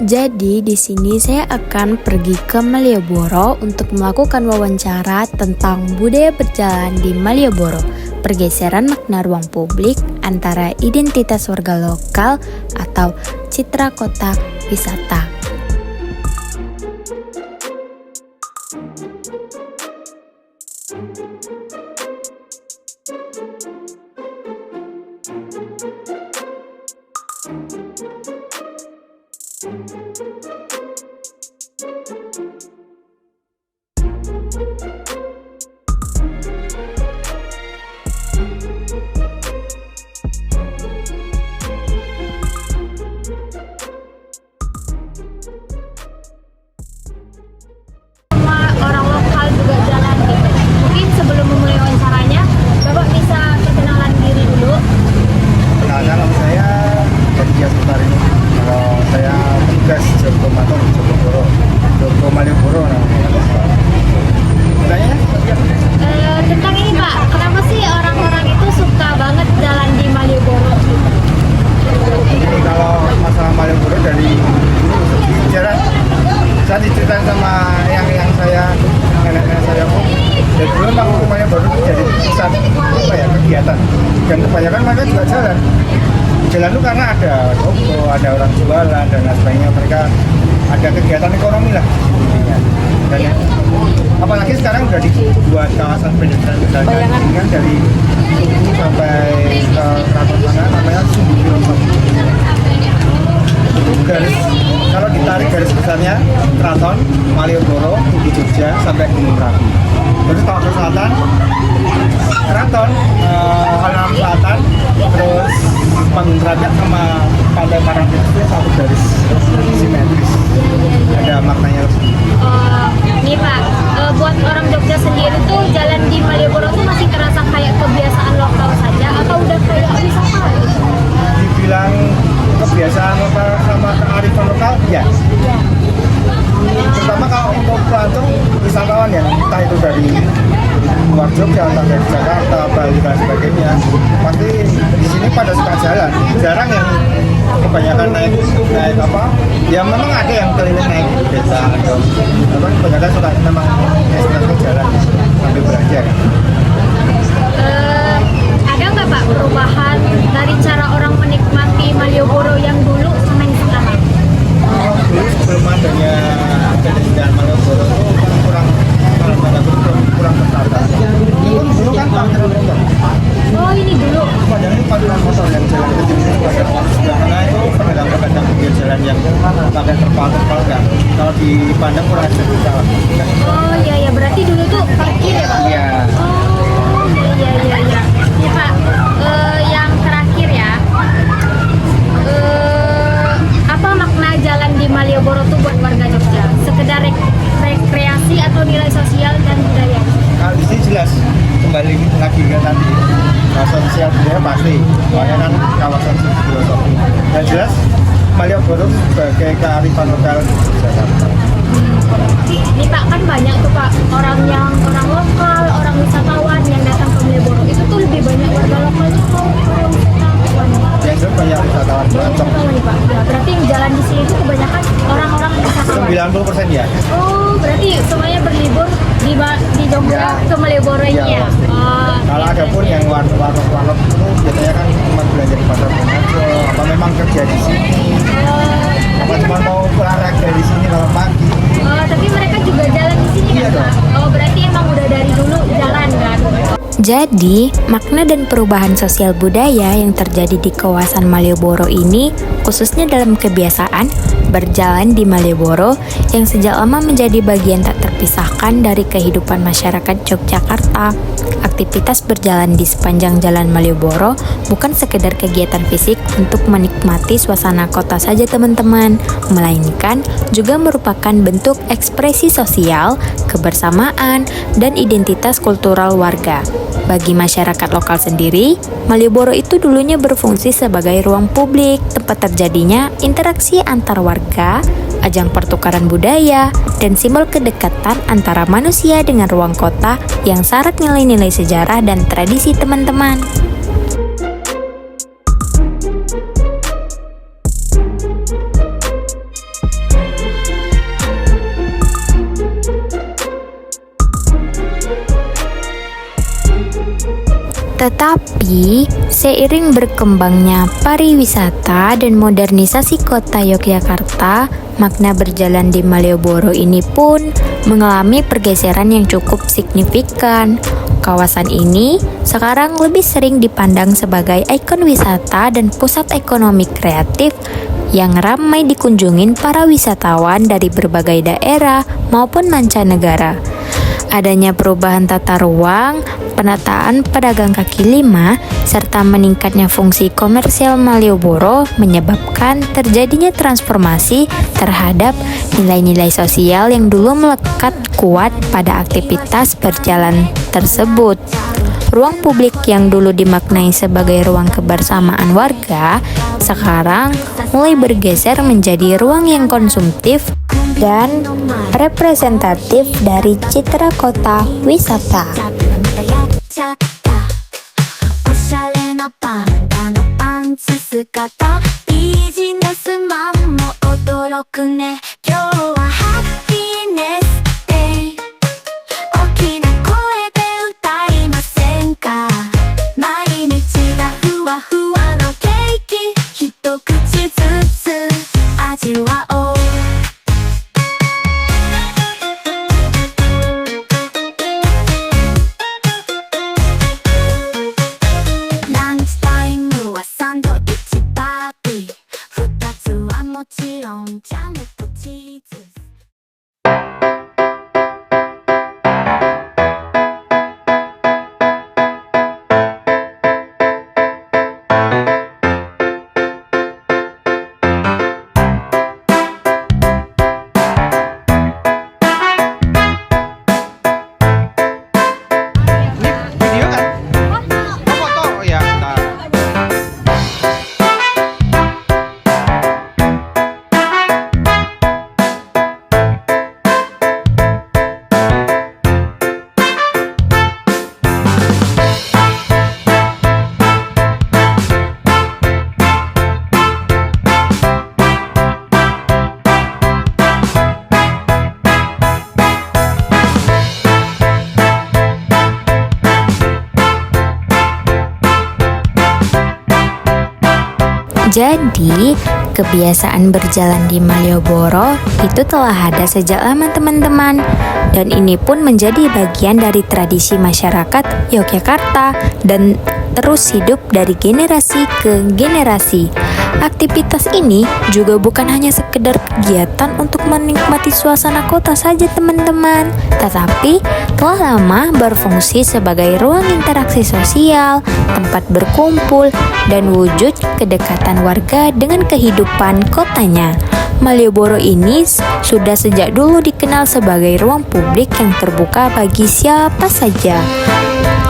Jadi di sini saya akan pergi ke Malioboro untuk melakukan wawancara tentang budaya berjalan di Malioboro, pergeseran makna ruang publik antara identitas warga lokal atau citra kota wisata. Orang lokal juga jalan gitu. Mungkin sebelum memulai wawancaranya, Bapak bisa perkenalan diri dulu. Perkenalkan, nama saya Dias Putarini. Kalau saya tugas Joko Maton, Joko Malioboro namanya. Pertanyaannya? Tentang ini Pak, kenapa sih orang-orang itu suka banget jalan di Malioboro? Jadi kalau masalah Malioboro dari sejarah saya diceritain sama yang saya nenek saya pun dari dulu memang Malioboro itu jadi pusat kegiatan dan kebanyakan mereka juga jalan itu karena ada toko, ada orang jualan dan lain sebagainya, mereka ada kegiatan ekonomi lah intinya. Dan apalagi sekarang udah dibuat kawasan pedestrian kan dari Tugu sampai ke keraton sana namanya Sumbu Filosofi. Itu garis, kalau ditarik garis besarnya Keraton, Malioboro, Tugu Jogja sampai Gunung Merapi. Terus kalau ke selatan Keraton, Alam Selatan, terus Panggung Kerajaan sama Pantai Parangtritis itu satu garis simetris. Ada maknanya lebih. Nih Pak, buat orang Jogja sendiri tuh jalan di Malioboro tuh masih kerasa kayak kebiasaan lokal saja atau udah kayak wisata gitu? Dibilang kebiasaan lokal sama kearifan lokal, ya. Terutama kalau untuk pelancong wisatawan ya, entah itu dari luar Jogja, entah dari Jakarta, Bali dan sebagainya, pasti di sini pada suka jalan. Jarang yang kebanyakan naik apa? Ya memang ada yang keliling naik beca atau apa, kebanyakan suka memang estimasi jalan sambil belajar. Ada nggak Pak perubahan dari cara orang menikmati Malioboro yang dulu sama yang sekarang? Dulu sebelum adanya pedestrian Malioboro itu kurang tertata. Dulu kan parkir motor. Oh ini dulu. Padahal ini parkiran motor yang jalan kecil ini banyak orang sebelah sana itu pedagang-pedagang pinggir jalan yang pakai terpal kan. Kalau dipandang kurang estetika. Oh iya berarti dulu tuh parkir ya Pak? Iya. Oh iya. Nih Pak, yang terakhir ya. Apa makna jalan di Malioboro tuh buat warga Jogja? Sekedar rekreasi atau nilai sosial dan budaya? Kalau di sini jelas kembali lagi ke tadi kawasan sosial budaya pasti, soalnya kan kawasan filosofi. Dan jelas Malioboro sebagai kearifan lokal Jakarta. Nih Pak, kan banyak tuh Pak orang lokal, orang wisatawan yang datang ke Malioboro. Itu tuh lebih banyak warga lokal atau orang wisatawan? Yang itu banyak wisatawan pelancong. Nih Pak, ya, berarti yang jalan di sini itu kebanyakan orang-orang wisatawan. 90% ya. Oh, berarti semuanya berlibur di Jogja ke Malioboro ini ya? Kalau ada pun yang warung itu biasanya kan cuma belanja di pasar aja, apa memang kerja di sini, apa cuma mau olahraga di sini kalau pagi. Tapi mereka juga jalan di sini Iya kan Pak? dong. Oh, berarti emang udah dari dulu jalan kan? Jadi, makna dan perubahan sosial budaya yang terjadi di kawasan Malioboro ini, khususnya dalam kebiasaan berjalan di Malioboro yang sejak lama menjadi bagian tak terpisahkan dari kehidupan masyarakat Yogyakarta. aktivitas berjalan di sepanjang Jalan Malioboro bukan sekedar kegiatan fisik untuk menikmati suasana kota saja teman-teman, melainkan juga merupakan bentuk ekspresi sosial, kebersamaan, dan identitas kultural warga. Bagi masyarakat lokal sendiri, Malioboro itu dulunya berfungsi sebagai ruang publik, tempat terjadinya interaksi antar warga, ajang pertukaran budaya, dan simbol kedekatan antara manusia dengan ruang kota yang syarat nilai-nilai sejarah dan tradisi teman-teman. Tetapi, seiring berkembangnya pariwisata dan modernisasi kota Yogyakarta, makna berjalan di Malioboro ini pun mengalami pergeseran yang cukup signifikan. Kawasan ini sekarang lebih sering dipandang sebagai ikon wisata dan pusat ekonomi kreatif yang ramai dikunjungin para wisatawan dari berbagai daerah maupun mancanegara. Adanya perubahan tata ruang, penataan pedagang kaki lima, serta meningkatnya fungsi komersial Malioboro menyebabkan terjadinya transformasi terhadap nilai-nilai sosial yang dulu melekat kuat pada aktivitas berjalan tersebut. Ruang publik yang dulu dimaknai sebagai ruang kebersamaan warga, sekarang mulai bergeser menjadi ruang yang konsumtif dan representatif dari citra kota wisata. Video kan? Foto ya, bentar. Jadi, kebiasaan berjalan di Malioboro itu telah ada sejak lama teman-teman. Dan ini pun menjadi bagian dari tradisi masyarakat Yogyakarta dan terus hidup dari generasi ke generasi. Aktivitas ini juga bukan hanya sekedar kegiatan untuk menikmati suasana kota saja teman-teman, tetapi telah lama berfungsi sebagai ruang interaksi sosial, tempat berkumpul, dan wujud kedekatan warga dengan kehidupan kotanya. Malioboro ini sudah sejak dulu dikenal sebagai ruang publik yang terbuka bagi siapa saja,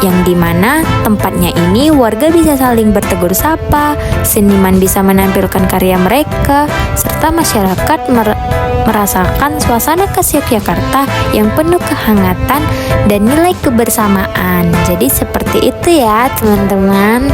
yang dimana tempatnya ini warga bisa saling bertegur sapa, seniman bisa menampilkan karya mereka, serta masyarakat merasakan suasana khas Yogyakarta yang penuh kehangatan dan nilai kebersamaan. Jadi seperti itu ya teman-teman.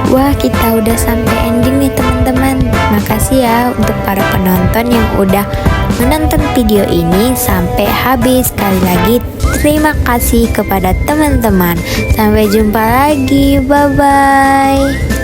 Wah, kita udah sampai ending nih teman-teman. Makasih ya untuk para penonton yang udah menonton video ini sampai habis. Sekali lagi terima kasih kepada teman-teman. Sampai jumpa lagi. Bye bye.